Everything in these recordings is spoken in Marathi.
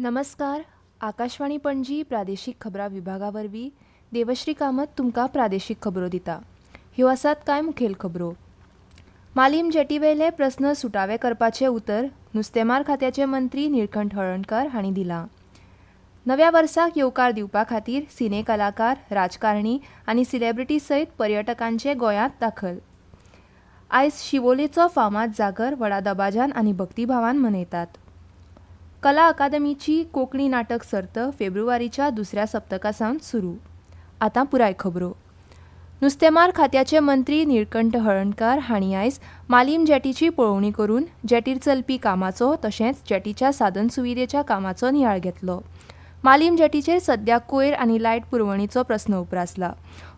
नमस्कार. आकाशवाणी पणजी प्रादेशीक खबरां विभागा वरवीं देवश्री कामत तुमकां प्रादेशीक खबरो दिता. ह्यो आसात कांय मुखेल खबरो. मालीम जेटीवेले प्रस्न सुटावे करपाचें उतर नुस्तेमार खात्याचे मंत्री निळकंठ हळर्णकार हांणी दिलां. नव्या वर्साक येवकार दिवपा खातीर सिने कलाकार, राजकारणी आनी सिलेब्रिटी सयत पर्यटकांचे गोंयांत दाखल. आयज शिवोलेचो फामाद जागर व्हडा दबाज्यान आनी भक्तिभावान मनयतात. कला अकादमीची कोंकणी नाटक सर्त फेब्रुवारीच्या दुसऱ्या सप्तकासावन सुरू. आतां पुराय खबरो. नुस्तेमार खात्याचे मंत्री निळकंठ हळर्णकार हांणी आयज मालीम जेटीची पळोवणी करून जेटीर चलपी कामाचो तशेंच जेटीच्या साधन सुविधेच्या कामाचो नियाळ घेतलो. मालीम जेटीचेर सद्याक कोयर आनी लायट पुरवणीचो प्रस्न उप्रासला.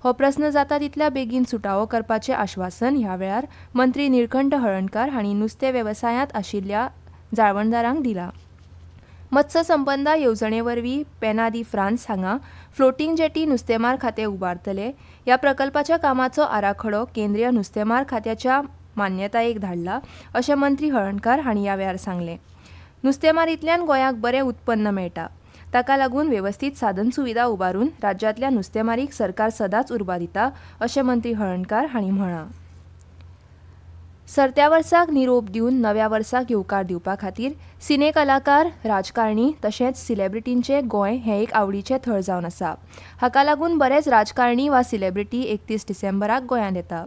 हो प्रस्न जाता तितल्या बेगीन सुटावो करपाचें आश्वासन ह्या वेळार मंत्री निळकंठ हळर्णकार हांणी नुस्तें वेवसायांत आशिल्ल्या जाळवणदारांक दिलां. मत्स्य संपदा येवजणे वरवीं पेना दी फ्रांस हांगा फ्लोटींग जेटी नुस्तेमार खातें उबारतले. ह्या प्रकल्पाच्या कामाचो आराखडो केंद्रीय नुस्तेमार खात्याच्या मान्यतायेक धाडला अशें मंत्री हळर्णकार हांणी ह्या वेळार सांगलें. नुस्तेमारींतल्यान गोंयाक बरें उत्पन्न मेळटा. ताका लागून वेवस्थीत साधन सुविधा उबारून राज्यांतल्या नुस्तेमारीक सरकार सदांच उर्बा दिता अशें मंत्री हळर्णकार हांणी म्हळां. सरत्या वर्साक निरोप दिवन नव्या वर्साक येवकार दिवपा खातीर सिने कलाकार, राजकारणी तशेंच सिलेब्रिटींचें गोंय हें एक आवडीचें थळ जावन आसा. हाका लागून बरेच राजकारणी वा सिलेब्रिटी 31 डिसेंबराक गोंयांत येता.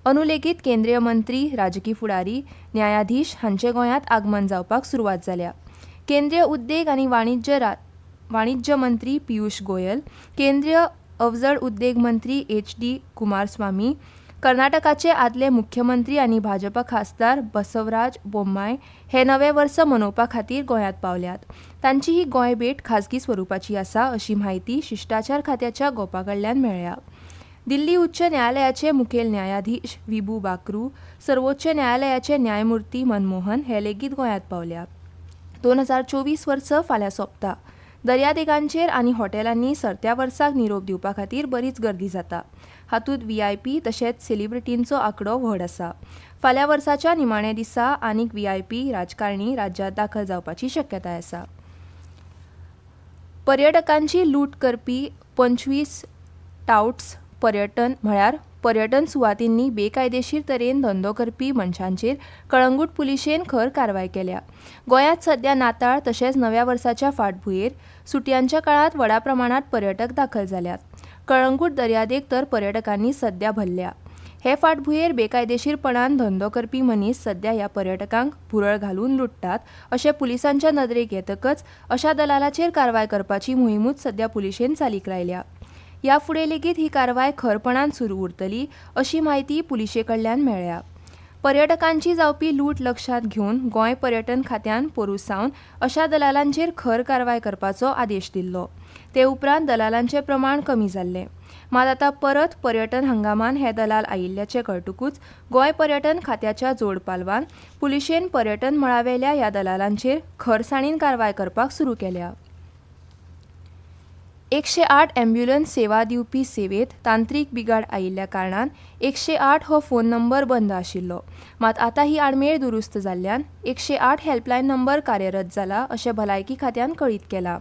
अंदू लेगीत केंद्रीय मंत्री, राजकी फुडारी, न्यायाधीश हांचें गोंयांत आगमन जावपाक सुरवात जाल्या. केंद्रीय उद्देग आनी वाणिज्य मंत्री पियुष गोयल, केंद्रीय अवजड उद्देग मंत्री HD कुमारस्वामी, कर्नाटकाचे आदले मुख्यमंत्री आनी भाजप खासदार बसवराज बोम्माय हे नवे वर्स मनोवपा खातीर गोंयांत पावल्यात. तांची ही गोंय भेट खाजगी स्वरुपाची आसा अशी म्हायती शिश्टाचार खात्याच्या गोपा कडल्यान मेळ्ळ्या. दिल्ली उच्च न्यायालयाचे मुखेल न्यायाधीश विभू बाकरू, सर्वोच्च न्यायालयाचे न्यायमुर्ती मनमोहन हे लेगीत गोंयांत पावल्या. 2024 वर्स फाल्यां सोंपता. दर्यादेगांचेर आनी हॉटेलांनी सरत्या वर्साक निरोप दिवपा खातीर बरीच गर्दी जाता. हातूंत VIP तशेंच सेलिब्रिटींचो आंकडो व्हड आसा. फाल्यां वर्साच्या निमाण्या दिसा आनीक VIP राजकारणी राज्यांत दाखल जावपाची शक्यताय आसा. पर्यटकांची लूट करपी 25 टाउट्स पर्यटन सुवातींनी बेकायदेशीर तरेन धंदो करपी मनशांचेर कळंगूट पुलिशेन खर कारवाय केल्या. गोंयांत सध्या नाताळ तशेंच नव्या वर्साच्या फाटभुंयेर सुटयांच्या काळात व्हडा प्रमाणात पर्यटक दाखल जाल्यात. कळंगूट दर्यादेग तर पर्यटकांनी सध्या भरल्या. हे फाटभुंयेर बेकायदेशीरपणान धंदो करपी मनीस सध्या ह्या पर्यटकांक भुरळ घालून लुटतात अशें पुलिसांच्या नदरेक येतकच अशा दलालाचेर कारवाय करपाची मोहीमूच सध्या पुलिशेन चालीक लायल्या. ह्या फुडें लेगीत ही कारवाय खरपणान सुरू उरतली अशी म्हायती पुलिशे कडल्यान मेळ्ळ्या. पर्यटकांची जावपी लूट लक्षांत घेवन गोंय पर्यटन खात्यान पोरूं सावन अशा दलालांचेर खर कारवाय करपाचो आदेश दिल्लो. ते उपरांत दलालांचें प्रमाण कमी जाल्लें. मात आतां परत पर्यटन हंगामान हे दलाल आयिल्ल्याचें कळटकूच गोंय पर्यटन खात्याच्या जोड पालवान पुलिशेन पर्यटन मळावेल्या ह्या दलालांचेर खरसाणीन कारवाय करपाक सुरू केल्या. 108 अँब्युलन्स सेवा दिवपी सेवेत तांत्रीक बिगाड आयिल्ल्या कारणान 108 हो फोन नंबर बंद आशिल्लो. मात आतां ही आडमेळ दुरुस्त जाल्ल्यान 108 हेल्पलायन नंबर कार्यरत जाला अशें भलायकी खात्यान कळीत केलां.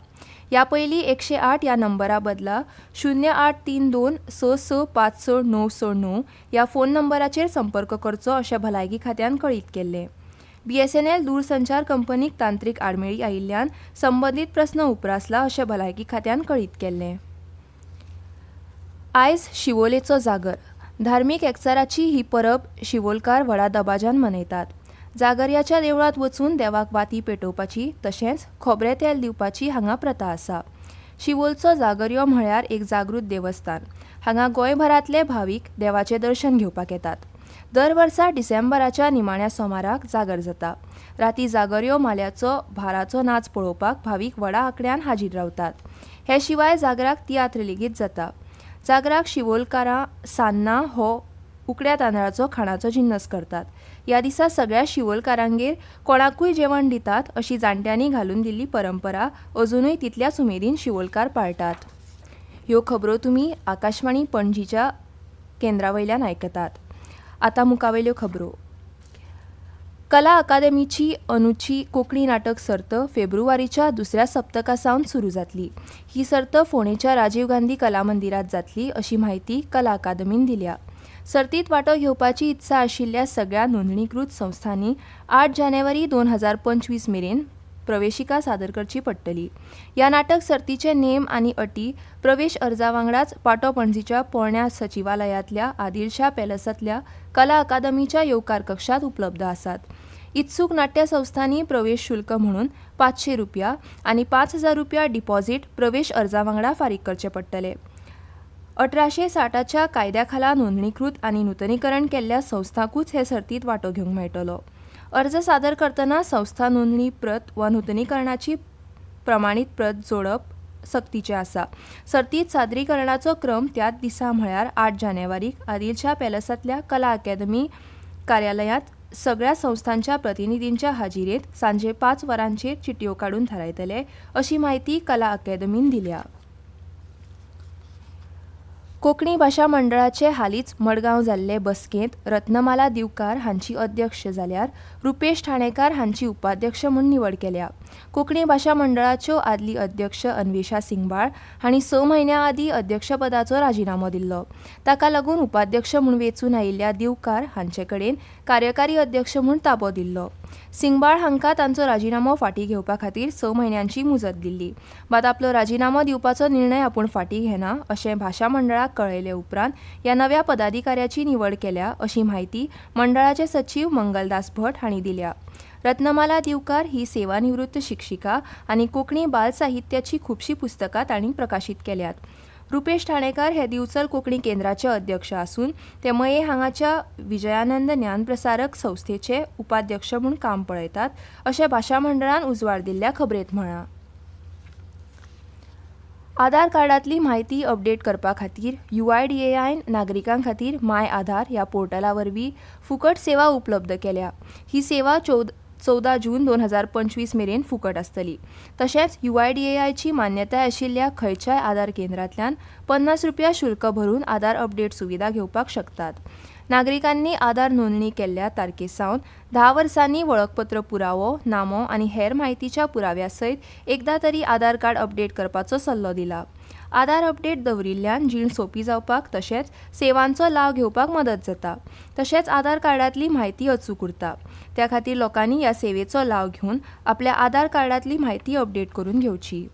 ह्या पयलीं 108 ह्या नंबरा बदला 0832 6656 ह्या फोन नंबराचेर संपर्क करचो अशें भलायकी खात्यान कळीत केल्लें. BSNL दूरसंचार कंपनीक तांत्रीक आडमेळी आयिल्ल्यान संबंदीत प्रस्न उप्रासला अशें भलायकी खात्यान कळीत केल्लें. आयज शिवोलेचो जागर. धार्मीक एकचाराची ही परब शिवोलकार व्हडा दबाज्यान मनयतात. जागरयाच्या देवळांत वचून देवाक वाती पेटोवपाची तशेंच खोबरें तेल दिवपाची हांगा प्रथा आसा. शिवोलचो जागरयो म्हळ्यार एक जागृत देवस्थान. हांगा गोंयभरांतले भावीक देवाचें दर्शन घेवपाक येतात. दर वर्सा डिसेंबराच्या निमाण्या सोमाराक जागर जाता. राती जागरयो माल्याचो भाराचो नाच पळोवपाक भावीक व्हडा आंकड्यान हाजीर रावतात. हे शिवाय जागराक तियात्र लेगीत जाता. जागराक शिवोलकारां सान्नां हो उकड्या तांदळाचो खाणाचो जिन्नस करतात. ह्या दिसा सगळ्या शिवोलकारांगेर कोणाकूय जेवण दितात अशी जाणट्यांनी घालून दिल्ली परंपरा अजुनूय तितल्याच उमेदीन शिवोलकार पाळटात. ह्यो खबरो तुमी आकाशवाणी पणजीच्या केंद्रा वयल्यान आयकतात. आतां मुखावेल्यो खबरो. कला अकादमीची अंदूची कोंकणी नाटक सर्त फेब्रुवारीच्या दुसऱ्या सप्तकासावन सुरू जातली. ही सर्त फोंडेच्या राजीव गांधी कला मंदिरात जातली अशी माहिती कला अकादमीन दिल्या. सर्तीत वांटो घेवपाची इत्सा आशिल्ल्या सगळ्या नोंदणीकृत संस्थांनी 8 जानेवारी 2025 मेरेन प्रवेशिका सादर करची पडटली. ह्या नाटक सर्तीचे नेम आनी अटी प्रवेश अर्जा वांगडाच पाटो पणजीच्या पोरण्या सचिवालयातल्या आदिलशा पॅलसातल्या कला अकादमीच्या येवकार कक्षात उपलब्ध आसात. इत्सूक नाट्य संस्थांनी प्रवेश शुल्क म्हणून ₹500 आनी ₹5000 डिपॉझिट प्रवेश अर्जा वांगडा फारीक करचे पडटले. 1860च्या कायद्या खाला नोंदणीकृत आनी नूतनीकरण केल्ल्या संस्थांकूच हे सर्तीत वांटो घेवंक मेळटलो. अर्ज सादर करतना संस्था नोंदणी प्रत वा नूतनीकरणाची प्रमाणीत प्रत जोडप सक्तीचें आसा. सर्तीत सादरीकरणाचो क्रम त्याच दिसा म्हळ्यार 8 जानेवारीक आदिलशा पॅलसातल्या कला अकादमी कार्यालयांत सगळ्या संस्थांच्या प्रतिनिधींच्या हाजिरेंत सांजे 5 वरांचेर चिटयो काडून थारायतले अशी माहिती कला अकादमीन दिल्या. कोंकणी भाशा मंडळाचे हालींच मडगांव जाल्ले बसकेंत रत्नमाला दिवकार हांची अध्यक्ष जाल्यार रुपेश ठाणेकार हांची उपाध्यक्ष म्हूण निवड केल्या. कोंकणी भाशा मंडळाच्यो आदली अध्यक्ष अन्वेषा सिंगबाळ हांणी 6 म्हयन्यां आदीं अध्यक्षपदाचो राजिनामो दिल्लो. ताका लागून उपाध्यक्ष म्हूण वेंचून आयिल्ल्या दिवकार हांचे कडेन कार्यकारी अध्यक्ष म्हूण ताबो दिल्लो. सिंगबाळ हांकां तांचो राजिनामो फाटीं घेवपा खातीर 6 म्हयन्यांची मुजत दिल्ली. मात आपलो राजिनामो दिवपाचो निर्णय आपूण फाटीं घेना अशें भाशा मंडळाक कळयले उपरांत ह्या नव्या पदाधिकाऱ्याची निवड केल्या अशी माहिती मंडळाचे सचिव मंगलदास भट हांणी दिल्या. रत्नमाला दिवकार ही सेवानिवृत्त शिक्षिका आनी कोंकणी बाल साहित्याची खुबशीं पुस्तकां तांणी प्रकाशीत केल्यात. रुपेश ठाणेकार हे दिवचल कोंकणी केंद्राचे अध्यक्ष आसून ते मये हांगाच्या विजयानंद ज्ञानप्रसारक संस्थेचे उपाध्यक्ष म्हूण काम पळयतात अशें भाशा मंडळान उजवाड दिल्ल्या खबरेंत म्हळां. आधार कार्डांतली म्हायती अपडेट करपा खातीर UIDAIन नागरिकां खातीर माय आधार ह्या पोर्टला वरवीं फुकट सेवा उपलब्ध केल्या. ही सेवा 14 जून 2025 मेरेन फुकट आसतली. तशेंच UIDAIची मान्यताय आशिल्ल्या खंयच्याय आधार केंद्रांतल्यान ₹50 शुल्क भरून आधार अपडेट सुविधा घेवपाक शकतात. नागरिकांनी आधार नोंदणी केल्ल्या तारखेसावन 10 वर्सांनी वळखपत्र पुरावो, नामो आनी हेर म्हायतीच्या पुराव्या सयत एकदा तरी आधार कार्ड अपडेट करपाचो सल्लो दिला. आधार अपडेट दवरिल्ल्यान जीण सोपी जावपाक तशेंच सेवांचो लाव घेवपाक मदत जाता. तशेंच आधार कार्डांतली म्हायती अचूक उरता. त्या खातीर लोकांनी ह्या सेवेचो लाव घेवन आपल्या आधार कार्डांतली म्हायती अपडेट करून घेवची.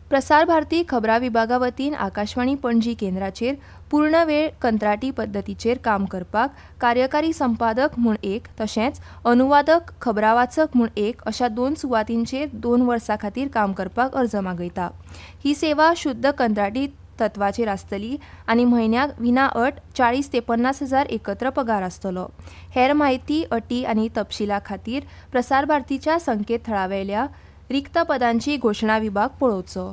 प्रसार भारती खबरां विभागा वतीन आकाशवाणी पणजी केंद्राचेर पूर्ण वेळ कंत्राटी पद्दतीचेर काम करपाक कार्यकारी संपादक म्हूण एक तशेंच अनुवादक खबरां वाचक म्हूण एक अशा 2 सुवातींचेर 2 वर्सां खातीर काम करपाक अर्ज मागयता. ही सेवा शुद्ध कंत्राटी तत्वाचेर आसतली आनी म्हयन्याक विना अट 40 ते 50 हजार एकत्र पगार आसतलो. हेर म्हायती अटी आनी तपशिला खातीर प्रसार भारतीच्या संकेतथळावेल्या रिक्त पदांची घोशणा विभाग पळोवचो.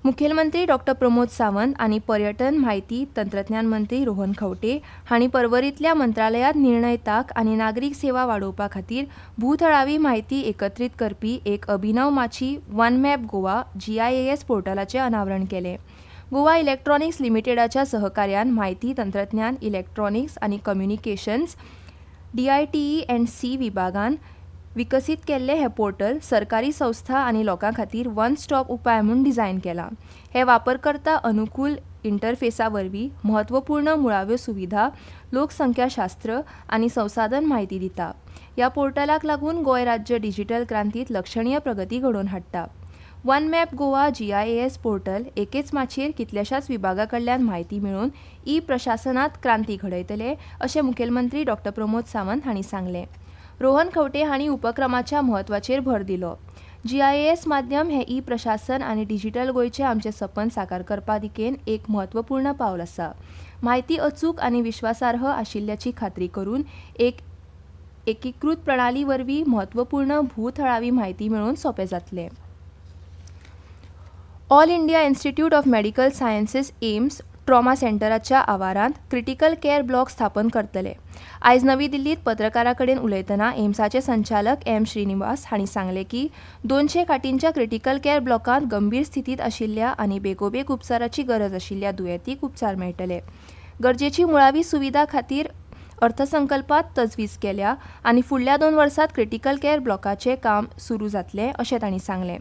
मुखेलमंत्री डॉ. प्रमोद सावंत आनी पर्यटन म्हायती तंत्रज्ञान मंत्री रोहन खंवटे हांणी पर्वरींतल्या मंत्रालयांत निर्णय तांक आनी नागरीक सेवा वाडोवपा खातीर भूथळावी म्हायती एकत्रीत करपी एक अभिनव माची वन मॅप गोवा GIAS पोर्टलाचें अनावरण केलें. गोवा इलेक्ट्रॉनिक्स लिमिटेडाच्या सहकार्यान म्हायती तंत्रज्ञान इलेक्ट्रॉनिक्स आनी कम्युनिकेशन्स DITE&C विभागान विकसीत केल्ले हे पोर्टल सरकारी संस्था आनी लोकां खातीर वन स्टॉप उपाय म्हूण डिझायन केला. हे वापरकर्ता अनुकूल इंटरफेसा वरवीं म्हत्वपूर्ण मुळाव्यो सुविधा, लोकसंख्याशास्त्र आनी संसाधन म्हायती दिता. ह्या पोर्टलाक लागून गोंय राज्य डिजिटल क्रांतीत लक्षणीय प्रगती घडोवन हाडटा. One map Goa GIAS portal एकेच माचयेर कितल्याशाच विभागा कडल्यान म्हायती मेळोवन प्रशासनात क्रांती घडयतले अशें मुखेलमंत्री डॉ. प्रमोद सावंत हांणी सांगलें. रोहन खंवटे हांणी उपक्रमाच्या म्हत्वाचेर भर दिलो. GIAS माध्यम हे प्रशासन आनी डिजिटल गोंयचें आमचें सपन साकार करपा दिकेन एक म्हत्वपूर्ण पावल आसा. म्हायती अचूक आनी विश्वासार्ह आशिल्ल्याची खात्री करून एक एकीकृत प्रणाली वरवीं म्हत्वपूर्ण भूथळावी म्हायती मेळोवन सोंपें जातलें. All India institute of medical sciences AIIMS trauma सेंटराच्या आवारांत क्रिटिकल केअर ब्लॉक स्थापन करतले. आयज नवी दिल्लीत पत्रकारां कडेन उलयतना एम्साचे संचालक M. श्रीनिवास हांणी सांगलें की 200 खाटींच्या क्रिटिकल केअर ब्लॉकांत गंभीर स्थितीत आशिल्ल्या आनी बेगोबेग उपचाराची गरज आशिल्ल्या दुयेंतींक उपचार मेळटले. गरजेची मुळावी सुविधा खातीर अर्थसंकल्पात तजवीज केल्या आनी फुडल्या 2 वर्सांत क्रिटिकल केअर ब्लॉकाचें काम सुरू जातलें अशें तांणी सांगलें.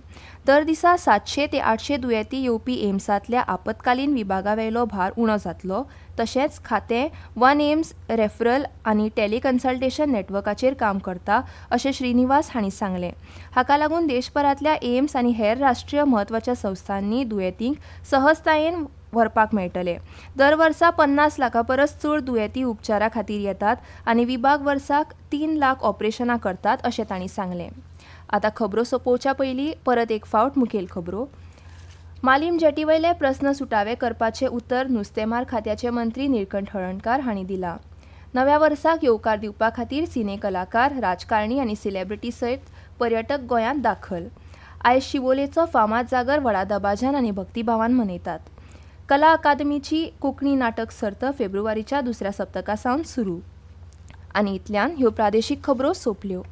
दर दिसा 700 ते 800 दुयेंती येवपी एम्सांतल्या आपतकालीन विभागावेलो भार उणो जातलो. तशेंच खातें वन एम्स रेफरल आनी टेलिकन्सल्टेशन नेटवर्काचेर काम करता अशें श्रीनिवास हांणी सांगलें. हाका लागून देशभरांतल्या एम्स आनी हेर राष्ट्रीय म्हत्वाच्या संस्थांनी दुयेंतींक सहजतायेन व्हरपाक मेळटले. दर वर्सा 50 लाखां परस चड दुयेंती उपचारा खातीर येतात आनी विभाग वर्साक 3 लाख ऑपरेशनां करतात अशें तांणी सांगलें. आतां खबरो सोंपोवच्या पयलीं परत एक फावट मुखेल खबरो. मालीम जेटीवयले प्रस्न सुटावे करपाचें उतर नुस्तेमार खात्याचे मंत्री निळकंठ हळर्णकार हांणी दिलां. नव्या वर्साक येवकार दिवपा खातीर सिने कलाकार, राजकारणी आनी सेलेब्रिटी सयत पर्यटक गोंयांत दाखल. आयज शिवोलेचो फामाद जागर व्हडा दबाज्यान आनी भक्तिभावान मनयतात. कला अकादमीची कोंकणी नाटक सर्त फेब्रुवारीच्या दुसऱ्या सप्तका सावन सुरू. आनी इतल्यान ह्यो प्रादेशीक खबरो सोंपल्यो.